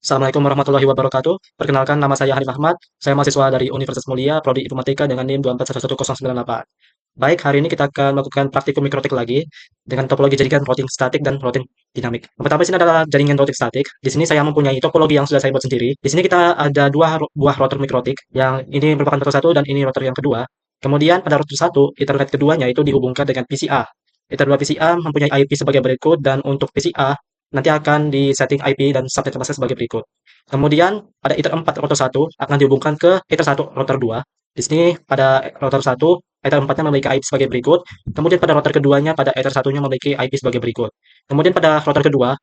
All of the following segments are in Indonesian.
Assalamualaikum warahmatullahi wabarakatuh. Perkenalkan, nama saya Hanif Ahmad. Saya mahasiswa dari Universitas Mulia, Prodi Informatika dengan NIM 2411098. Baik, hari ini kita akan melakukan praktikum mikrotik lagi dengan topologi jaringan routing statik dan routing dinamik. Yang pertama di sini adalah jaringan routing statik. Di sini saya mempunyai topologi yang sudah saya buat sendiri. Di sini kita ada buah router mikrotik, yang ini merupakan router satu dan ini router yang kedua. Kemudian pada router satu, Ethernet keduanya itu dihubungkan dengan PCA. Ether 2 PCA mempunyai IP sebagai berikut, dan untuk PCA nanti akan di-setting IP dan subnet masknya sebagai berikut. Kemudian pada Ether 4 router 1 akan dihubungkan ke Ether 1 router 2. Di sini pada router 1, Ether 4-nya memiliki IP sebagai berikut. Kemudian pada router keduanya, pada Ether 1-nya memiliki IP sebagai berikut. Kemudian pada router kedua,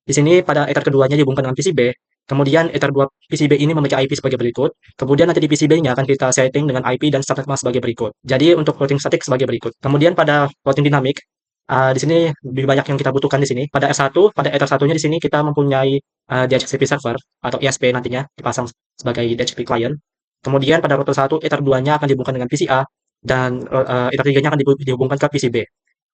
di sini pada Ether keduanya dihubungkan dengan PCB. Kemudian Ether 2 PCB ini memiliki IP sebagai berikut. Kemudian nanti di PCB-nya akan kita setting dengan IP dan subnet mask sebagai berikut. Jadi untuk routing statik sebagai berikut. Kemudian pada routing dinamik, di sini lebih banyak yang kita butuhkan di sini. Pada R1, pada Ether 1-nya di sini kita mempunyai DHCP server atau ISP nantinya dipasang sebagai DHCP client. Kemudian pada router 1, Ether 2-nya akan dihubungkan dengan PCA dan Ether 3-nya akan dihubungkan ke PCB.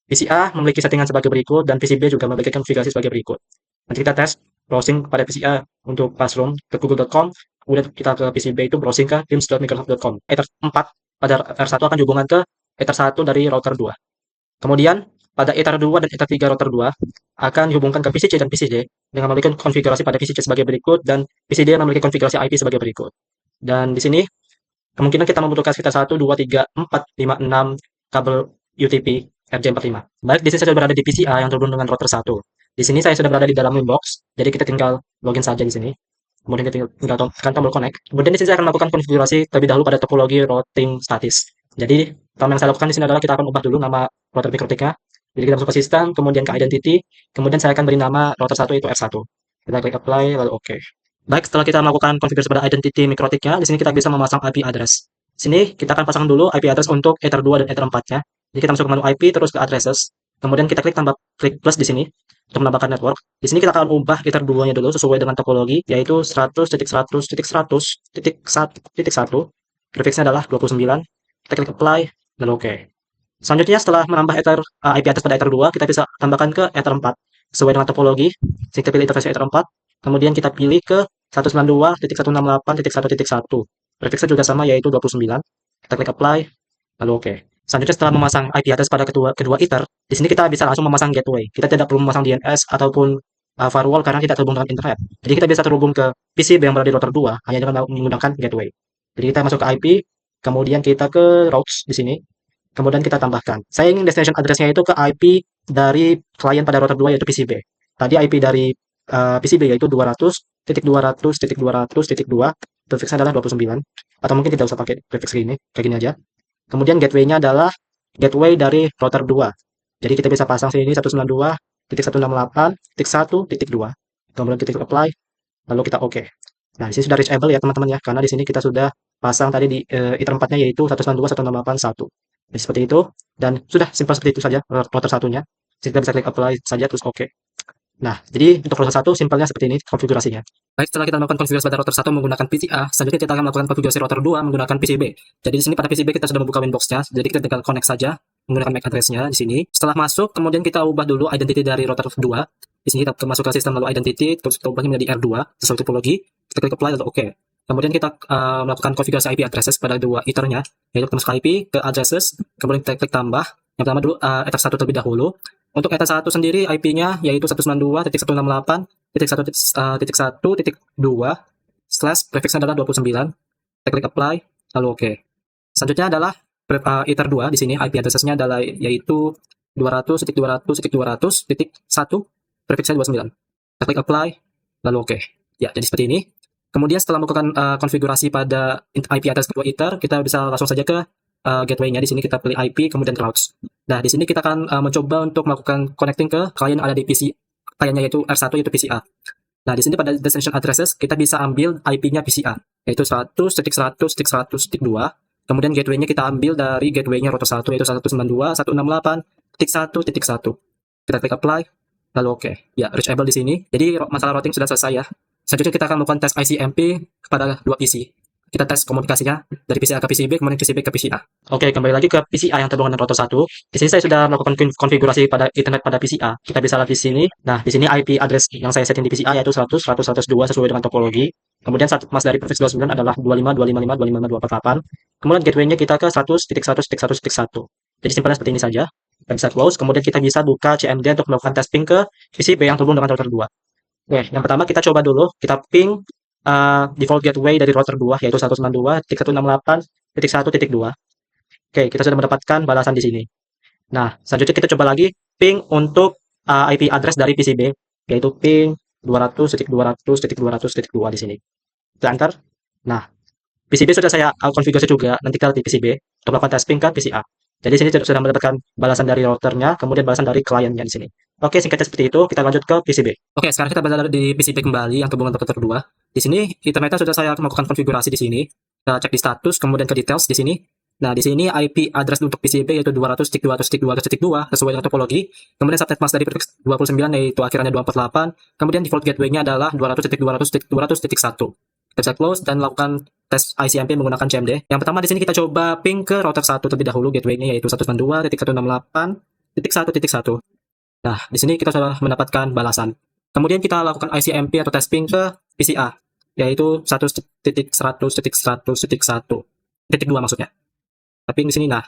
PCA memiliki settingan sebagai berikut dan PCB juga memiliki konfigurasi sebagai berikut. Nanti kita tes browsing pada PCA untuk Classroom ke google.com, kemudian kita ke PCB itu browsing ke teams.microsoft.com. Ether 4 pada R1 akan dihubungkan ke Ether 1 dari router 2. Kemudian pada Ether 2 dan Ether 3 router 2 akan dihubungkan ke PCC dan PCD dengan memiliki konfigurasi pada PCC sebagai berikut dan PCD memiliki konfigurasi IP sebagai berikut. Dan di sini kemungkinan kita membutuhkan sekitar 1, 2, 3, 4, 5, 6 kabel UTP RJ45. Baik, di sini saya sudah berada di PCA yang terhubung dengan router 1. Di sini saya sudah berada di dalam inbox, jadi kita tinggal login saja di sini. Kemudian kita tinggal tekan tombol connect. Kemudian di sini saya akan melakukan konfigurasi terlebih dahulu pada topologi routing statis. Jadi, pertama yang saya lakukan di sini adalah kita akan ubah dulu nama router mikrotiknya. Jadi kita masuk ke sistem, kemudian ke identity, kemudian saya akan beri nama router 1 itu R1. Kita klik apply, lalu oke. Baik, setelah kita melakukan konfigurasi pada identity mikrotiknya, di sini kita bisa memasang IP address. Di sini kita akan pasang dulu IP address untuk Ether 2 dan Ether 4-nya. Jadi kita masuk ke menu IP, terus ke addresses. Kemudian kita klik plus di sini untuk menambahkan network. Di sini kita akan ubah Ether 2-nya dulu sesuai dengan topologi, yaitu 100.100.100.1. Prefixnya adalah 29. Kita klik apply, dan oke. Selanjutnya setelah menambah IP address pada Ether 2, kita bisa tambahkan ke Ether 4 sesuai dengan topologi. Kita pilih interface Ether 4, kemudian kita pilih ke 192.168.1.1. Prefixnya juga sama, yaitu 29. Kita klik apply, lalu oke. Selanjutnya setelah memasang IP address pada kedua Ether, di sini kita bisa langsung memasang gateway. Kita tidak perlu memasang DNS ataupun firewall karena tidak terhubung dengan internet. Jadi kita bisa terhubung ke PCB yang berada di router 2 hanya dengan menggunakan gateway. Jadi kita masuk ke IP, kemudian kita ke routes di sini, kemudian kita tambahkan. Saya ingin destination address-nya itu ke IP dari klien pada router 2 yaitu PCB. Tadi IP dari PCB yaitu 200.200.200.2, prefixnya adalah 29. Atau mungkin tidak usah pakai prefix ini, kayak gini aja. Kemudian gateway-nya adalah gateway dari router 2. Jadi kita bisa pasang sini 192.168.1.2. Kemudian kita apply, lalu kita oke. Nah, di sini sudah reachable ya teman-teman ya, karena di sini kita sudah pasang tadi di Ether 4-nya yaitu 192.168.1. Jadi seperti itu, dan sudah simpel seperti itu saja router satunya. Kita bisa klik apply saja terus oke. Nah, jadi untuk router 1 simpelnya seperti ini konfigurasinya. Baik, setelah kita melakukan konfigurasi pada router 1 menggunakan PCA, selanjutnya kita akan melakukan konfigurasi router 2 menggunakan PCB. Jadi di sini pada PCB kita sudah membuka winbox-nya, jadi kita tinggal connect saja menggunakan MAC address-nya di sini. Setelah masuk, kemudian kita ubah dulu identity dari router 2. Di sini kita masuk ke sistem lalu identity, terus kita ubahnya menjadi R2 sesuai topologi. Kita klik apply lalu oke. Kemudian kita melakukan konfigurasi IP addresses pada dua ethernya, yaitu kita masuk ke IP, ke addresses, kemudian kita klik tambah. Yang pertama dulu Ether 1 terlebih dahulu. Untuk Ether 1 sendiri IP-nya yaitu 192.168.1.1.2 slash prefixnya adalah 29. Kita klik apply, lalu oke. Selanjutnya adalah Ether 2 di sini IP address-nya adalah yaitu 200.200.200.1 prefixnya 29. Kita klik apply, lalu oke. Ya, jadi seperti ini. Kemudian setelah melakukan konfigurasi pada IP address kedua Ether, kita bisa langsung saja ke gateway-nya. Di sini kita pilih IP kemudian routes. Nah, di sini kita akan mencoba untuk melakukan connecting ke klien yang ada di PC kliennya yaitu R1 yaitu PCA. Nah, di sini pada destination addresses kita bisa ambil IP-nya PCA yaitu 100.100.100.2. Kemudian gateway-nya kita ambil dari gateway-nya router 1 yaitu 192.168.1.1. Kita klik apply lalu oke. Ya, reachable di sini. Jadi masalah routing sudah selesai ya. Selanjutnya kita akan melakukan tes ICMP kepada dua PC. kita tes komunikasinya dari PCA ke PCB, kemudian PCB ke PCA. Oke, kembali lagi ke PCA yang terhubung dengan router 1. Di sini saya sudah melakukan konfigurasi pada internet pada PCA. Kita bisa lihat di sini. Nah, di sini IP address yang saya setting di PCA yaitu 100, 100, 102 sesuai dengan topologi. Kemudian satu mas dari prefix 29 adalah 25, 255, 255, 248. Kemudian gateway-nya kita ke 100.100.100.1. Jadi simpelnya seperti ini saja. Kita bisa close, kemudian kita bisa buka CMD untuk melakukan tes ping ke PCB yang terhubung dengan router 2. Oke, yang pertama kita coba dulu, kita ping default gateway dari router 2 yaitu 192.168.1.2. Oke, kita sudah mendapatkan balasan di sini. Nah, selanjutnya kita coba lagi ping untuk IP address dari PCB yaitu ping 200.200.200.2 di sini. Kita enter. Nah, PCB sudah saya konfigurasi juga, nanti kita di PCB untuk melakukan tes ping ke PCA. Jadi sini sudah mendapatkan balasan dari routernya, kemudian balasan dari kliennya di sini. Oke, singkatnya seperti itu, kita lanjut ke PCB. Oke, sekarang kita berada di PCB kembali yang terhubung router 2. Di sini internetnya sudah saya melakukan konfigurasi di sini. Kita cek di status, kemudian ke details di sini. Nah, di sini IP address untuk PCB yaitu 200.200.200.2 sesuai dengan topologi. Kemudian subnet mask dari prefix 29 yaitu akhirannya 248. Kemudian default gateway-nya adalah 200.200.200.1. Kita bisa close dan lakukan tes ICMP menggunakan CMD. Yang pertama di sini kita coba ping ke router 1 terlebih dahulu, gateway-nya yaitu 192.168.1.1. Nah, di sini kita sudah mendapatkan balasan. Kemudian kita lakukan ICMP atau tes ping ke PCA yaitu 100.100.1.1.2 maksudnya. Tapi di sini nah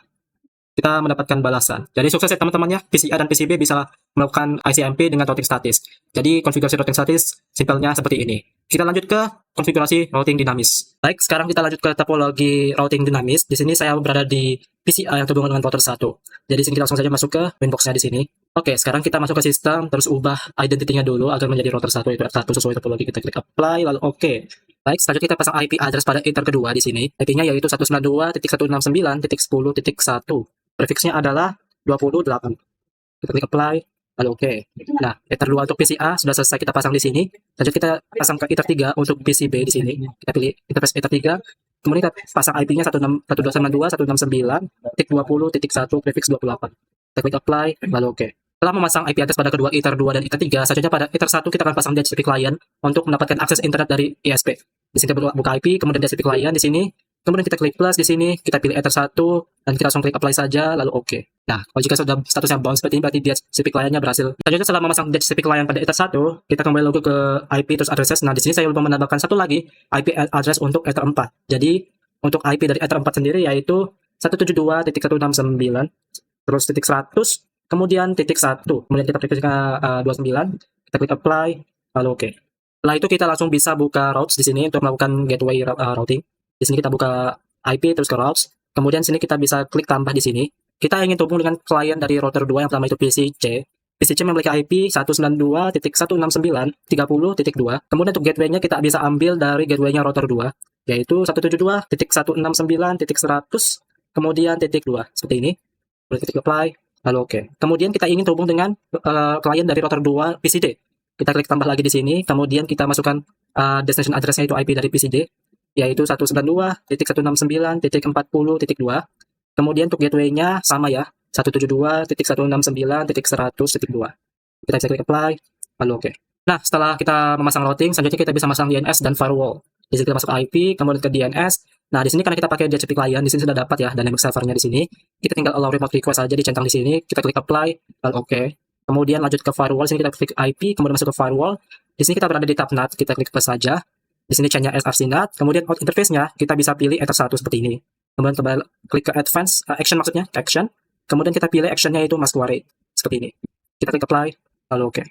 kita mendapatkan balasan. Jadi sukses ya teman-temannya, PCA dan PCB bisa melakukan ICMP dengan routing statis. Jadi konfigurasi routing statis simpelnya seperti ini. Kita lanjut ke konfigurasi routing dinamis. Baik, sekarang kita lanjut ke topologi routing dinamis. Di sini saya berada di PCA yang terhubung dengan router 1. Jadi sini kita langsung saja masuk ke winbox-nya di sini. Oke, sekarang kita masuk ke sistem, terus ubah identity-nya dulu agar menjadi router 1 yaitu R1 sesuai topologi. Kita klik apply lalu oke. Baik, selanjutnya kita pasang IP address pada ether kedua di sini. IP-nya yaitu 192.169.10.1. Prefixnya adalah 28. Kita klik apply, lalu oke. Nah, ether 2 untuk PCA sudah selesai kita pasang di sini. Lanjut kita pasang ke ether 3 untuk PCB di sini. Kita pilih interface ether 3. Kemudian kita pasang IP-nya 192.169.20.1 prefix 28. Kita klik apply, lalu oke. Setelah memasang IP address pada kedua ether 2 dan ether 3, selanjutnya pada ether 1 kita akan pasang DHCP client untuk mendapatkan akses internet dari ISP. Di sini kita buka IP, kemudian DHCP client di sini. Kemudian kita klik plus di sini, kita pilih ether 1 dan kita langsung klik apply saja lalu oke. Nah, kalau jika sudah statusnya bounce seperti ini berarti DHCP client-nya berhasil. Selanjutnya setelah memasang DHCP client pada ether 1, kita kembali lagi ke IP terus addresses. Nah, di sini saya lupa menambahkan satu lagi IP address untuk ether 4. Jadi, untuk IP dari ether 4 sendiri yaitu 172.169 terus titik 100 kemudian titik 1. Kemudian kita klik ke 29, kita klik apply lalu oke. Setelah itu kita langsung bisa buka routes di sini untuk melakukan gateway routing. Di sini kita buka IP terus ke routes. Kemudian sini kita bisa klik tambah di sini. Kita ingin terhubung dengan klien dari router 2 yang pertama itu PCC. PCC memiliki IP 192.169.30.2. Kemudian untuk gateway-nya kita bisa ambil dari gateway-nya router 2 yaitu 172.169.100 kemudian titik 2 seperti ini. Kemudian kita klik apply lalu oke. Kemudian kita ingin terhubung dengan klien dari router 2 PCD. Kita klik tambah lagi di sini. Kemudian kita masukkan destination address-nya itu IP dari PCD yaitu 192.169.40.2. Kemudian untuk gateway-nya sama ya, 172.169.100.2. Kita bisa klik apply, lalu oke. Nah, setelah kita memasang routing, selanjutnya kita bisa masang DNS dan firewall. Di sini kita masuk IP, kemudian ke DNS. Nah, di sini karena kita pakai DHCP client, di sini sudah dapat ya dynamic servernya di sini. Kita tinggal allow remote request saja dicentang di sini. Kita klik apply, lalu oke. Kemudian lanjut ke firewall, di sini kita klik IP, kemudian masuk ke firewall. Di sini kita berada di tab NAT, kita klik plus saja. Di sini chain-nya SRC NAT, kemudian out interface-nya kita bisa pilih ether 1 seperti ini. Kemudian kembali klik ke advance action maksudnya, ke action. Kemudian kita pilih action-nya itu masquerade seperti ini. Kita klik apply, lalu oke.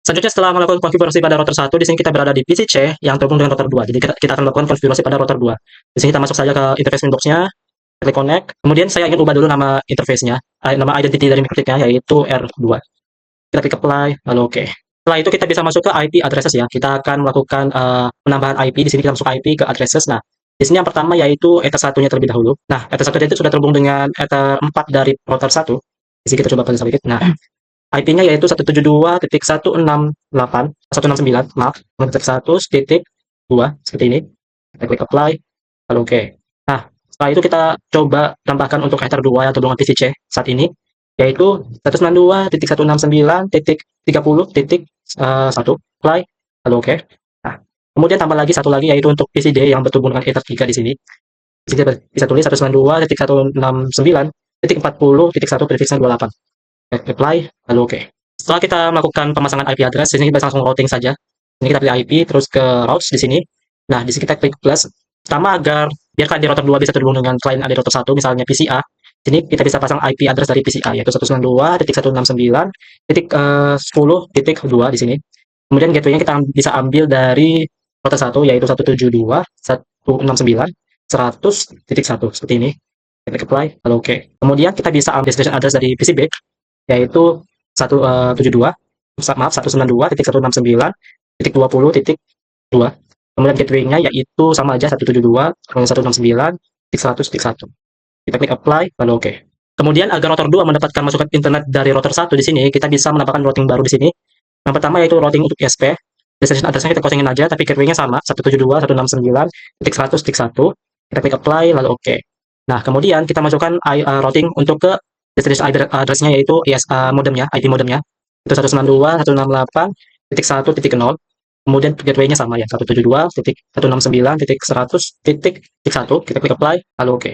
Selanjutnya setelah melakukan konfigurasi pada router 1, di sini kita berada di PCC yang terhubung dengan router 2. Jadi kita akan melakukan konfigurasi pada router 2. Di sini kita masuk saja ke interface Windows-nya, klik connect. Kemudian saya ingin ubah dulu nama interface-nya, nama identity dari mikrotiknya yaitu R2. Kita klik apply, lalu oke. Setelah itu kita bisa masuk ke IP addresses ya. Kita akan melakukan penambahan IP. Di sini kita masuk IP ke addresses. Nah, di sini yang pertama yaitu ether 1-nya terlebih dahulu. Nah, ether 1 itu sudah terhubung dengan ether 4 dari router 1. Di sini kita coba paling sedikit. Nah, IP-nya yaitu 172.168.169, maaf, titik 100.2 seperti ini. Kita klik apply, lalu oke. Nah, setelah itu kita coba tambahkan untuk ether 2 yang terhubung dengan PCC saat ini yaitu 192.169.30.1 apply lalu oke. Nah, Kemudian tambah lagi satu lagi yaitu untuk PCD yang berhubung dengan Ether 3 di sini. Di sini bisa tulis 192.169.40.1.28. Apply, lalu oke. Setelah kita melakukan pemasangan IP address, di sini kita langsung routing saja. Ini kita pilih IP, terus ke routes di sini. Nah, di sini kita klik plus. Pertama agar biar klien di router 2 bisa terhubung dengan klien ada di router 1, misalnya PCA. Sini kita bisa pasang IP address dari PCA, yaitu 192.169.10.2 di sini. Kemudian gateway-nya kita bisa ambil dari router 1, yaitu 172.169.100.1 seperti ini. Kita klik apply, lalu oke. Kemudian kita bisa ambil destination address dari PCB, yaitu 172.169.20.2. Kemudian gateway-nya yaitu sama aja 172.169.100.1. Kita klik apply, lalu oke. Kemudian agar router 2 mendapatkan masukan internet dari router 1 di sini, kita bisa menambahkan routing baru di sini. Yang pertama yaitu routing untuk ISP. Destination address-nya kita kosongin aja, tapi gateway-nya sama, 172.169.100.1. Kita klik apply, lalu oke. Nah, kemudian kita masukkan routing untuk ke destination address-nya yaitu modemnya, IP modemnya. Itu 192.168.1.0. Kemudian gateway-nya sama ya, 172.169.100.1. Kita klik apply, lalu oke.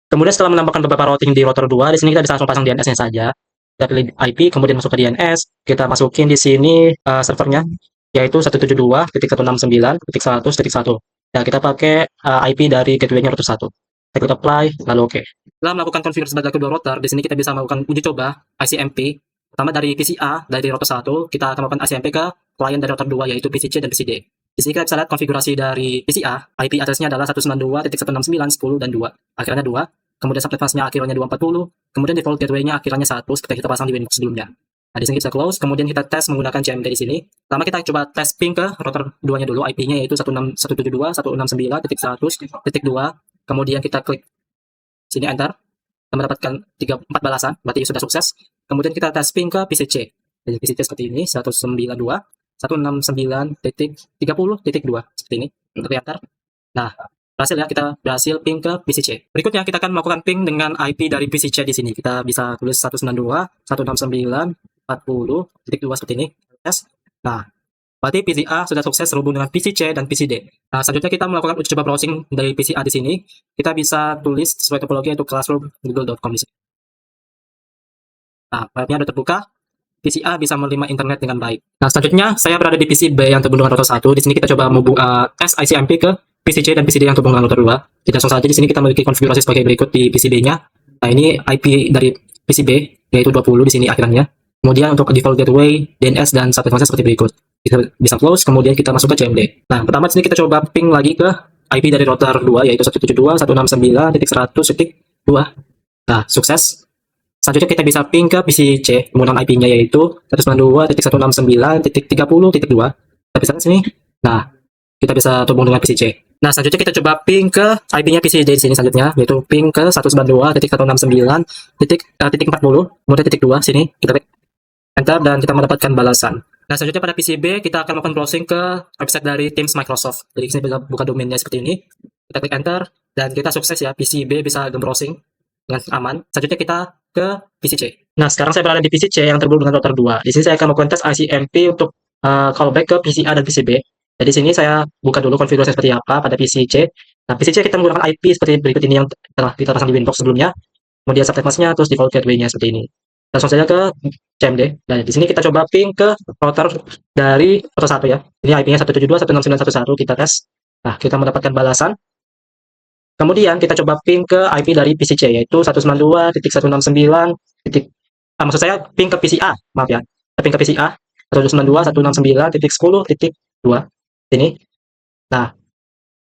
Kemudian setelah menambahkan beberapa routing di router 2, di sini kita bisa langsung pasang DNS-nya saja. Kita pilih IP, kemudian masuk ke DNS. Kita masukin di sini servernya, yaitu 172.169.100.1. Nah, kita pakai IP dari gateway-nya router 1. Kita klik apply, lalu oke. Setelah melakukan konfigurasi pada kedua router, di sini kita bisa melakukan uji coba ICMP. Pertama dari PCA, dari router 1, kita akan melakukan ICMP ke klien dari router 2, yaitu PCC dan PCD. Di sini kita bisa lihat konfigurasi dari PCA, IP address-nya adalah 192.169.10 dan 2. Akhirannya 2. Kemudian subnet mask-nya akhirannya 240. Kemudian default gateway-nya akhirannya 1 seperti kita pasang di Windows sebelumnya. Nah, di sini kita close, kemudian kita tes menggunakan CMD di sini. Pertama kita coba tes ping ke router 2-nya dulu, IP-nya yaitu 172.169.100.2. Kemudian kita klik sini enter. Kita mendapatkan 4 balasan, berarti sudah sukses. Kemudian kita tes ping ke PCC. Jadi PCC seperti ini, 192.169.30.2 seperti ini. Kita enter. Nah, berhasil ya, kita berhasil ping ke PCC. Berikutnya kita akan melakukan ping dengan IP dari PCC di sini. Kita bisa tulis 192.169.40.2 seperti ini. Tes. Nah, berarti PCA sudah sukses terhubung dengan PCC dan PCD. Nah, selanjutnya kita melakukan uji coba browsing dari PCA di sini. Kita bisa tulis sesuai topologi yaitu classroom.google.com di sini. Nah, webnya sudah terbuka. PCA bisa menerima internet dengan baik. Nah, selanjutnya saya berada di PCB yang terhubung dengan router 1. Di sini kita coba tes ICMP ke PCC dan PCD yang terhubung dengan router 2. Kita langsung saja di sini kita memiliki konfigurasi sebagai berikut di PCB-nya. Nah, ini IP dari PCB yaitu 20 di sini akhirannya. Kemudian untuk default gateway, DNS dan subnet mask seperti berikut. Kita bisa close, kemudian kita masuk ke CMD. Nah, pertama di sini kita coba ping lagi ke IP dari router 2 yaitu 172.169.100.2. Nah, sukses. Selanjutnya kita bisa ping ke PCC menggunakan IP-nya yaitu 192.169.30.2. Kita bisa lihat sini. Nah, kita bisa terhubung dengan PCC. Nah, selanjutnya kita coba ping ke IP-nya PCD di sini selanjutnya yaitu ping ke 192.169.40, kemudian titik 2 sini kita klik enter dan kita mendapatkan balasan. Nah, selanjutnya pada PCB kita akan melakukan browsing ke website dari Teams Microsoft. Jadi di sini bisa buka domainnya seperti ini. Kita klik enter dan kita sukses ya, PCB bisa browsing dengan aman. Selanjutnya kita ke PCC. Nah, sekarang saya berada di PCC yang terhubung dengan router 2. Di sini saya akan melakukan tes ICMP untuk callback ke PCA dan PCB. Jadi di sini saya buka dulu konfigurasi seperti apa pada PCC. Nah, PCC kita menggunakan IP seperti berikut ini yang telah kita pasang di Windows sebelumnya. Kemudian subnet mask-nya, terus default gateway-nya seperti ini. Langsung saja ke CMD. Nah, di sini kita coba ping ke router dari router 1 ya. Ini IP-nya 172.169.111. Kita tes. Nah, kita mendapatkan balasan. Kemudian kita coba ping ke IP dari PCC yaitu 192.169. Maksud saya ping ke PCA, maaf ya. Ping ke PCA 192.169.10.2 ini. Nah,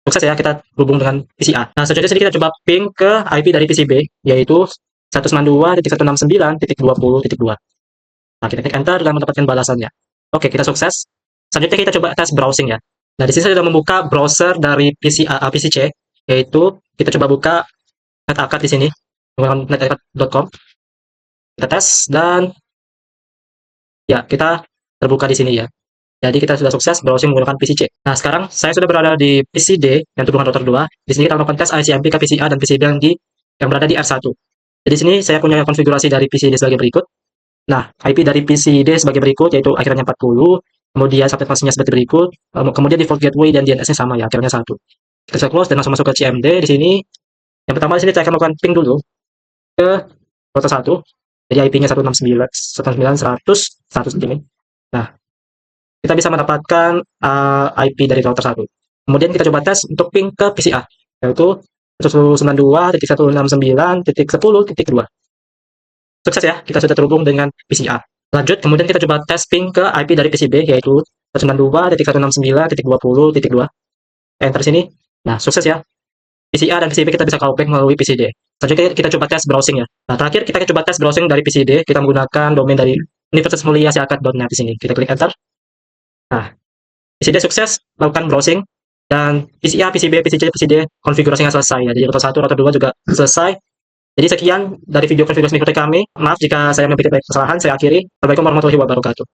sukses ya kita hubung dengan PCA. Nah, selanjutnya sini kita coba ping ke IP dari PCB yaitu 192.169.20.2. Nah, kita klik enter dan mendapatkan balasannya. Oke, kita sukses. Selanjutnya kita coba tes browsing ya. Nah, di sini saya sudah membuka browser dari PCC, yaitu kita coba buka NetArcade di sini, menggunakan netarcade.com. Kita tes dan ya, kita terbuka di sini ya. Jadi kita sudah sukses browsing menggunakan PCC. Nah, sekarang saya sudah berada di PCD yang terhubung dengan router 2. Di sini kita melakukan tes ICMP ke PCA dan PCB yang berada di R1. Jadi di sini saya punya konfigurasi dari PCD sebagai berikut. Nah, IP dari PCD sebagai berikut yaitu akhirannya 40, Kemudian subnet masknya seperti berikut. Kemudian default gateway dan DNS-nya sama ya, akhirnya 1. Kita bisa close dan langsung masuk ke CMD di sini. Yang pertama di sini saya akan melakukan ping dulu ke router 1. Jadi IP-nya 169, 100, 100 ini. Nah, kita bisa mendapatkan IP dari router 1. Kemudian kita coba tes untuk ping ke PCA, yaitu 192.169.10.2. Sukses ya, kita sudah terhubung dengan PCA. Lanjut, kemudian kita coba tes ping ke IP dari PCB, yaitu 192.169.20.2. Enter sini. Nah, sukses ya. PCA dan PCB kita bisa callback melalui PCD. Selanjutnya kita coba tes browsing ya. Nah, terakhir kita coba tes browsing dari PCD. Kita menggunakan domain dari universitasmulyasiakat.net di sini. Kita klik enter. Nah, PCD sukses melakukan browsing dan PCA, PCB, PCC, PCD konfigurasinya selesai ya. Jadi router 1, router 2 juga selesai. Jadi sekian dari video konfigurasi mikrotik kami. Maaf jika saya memiliki kesalahan, saya akhiri. Assalamualaikum warahmatullahi wabarakatuh.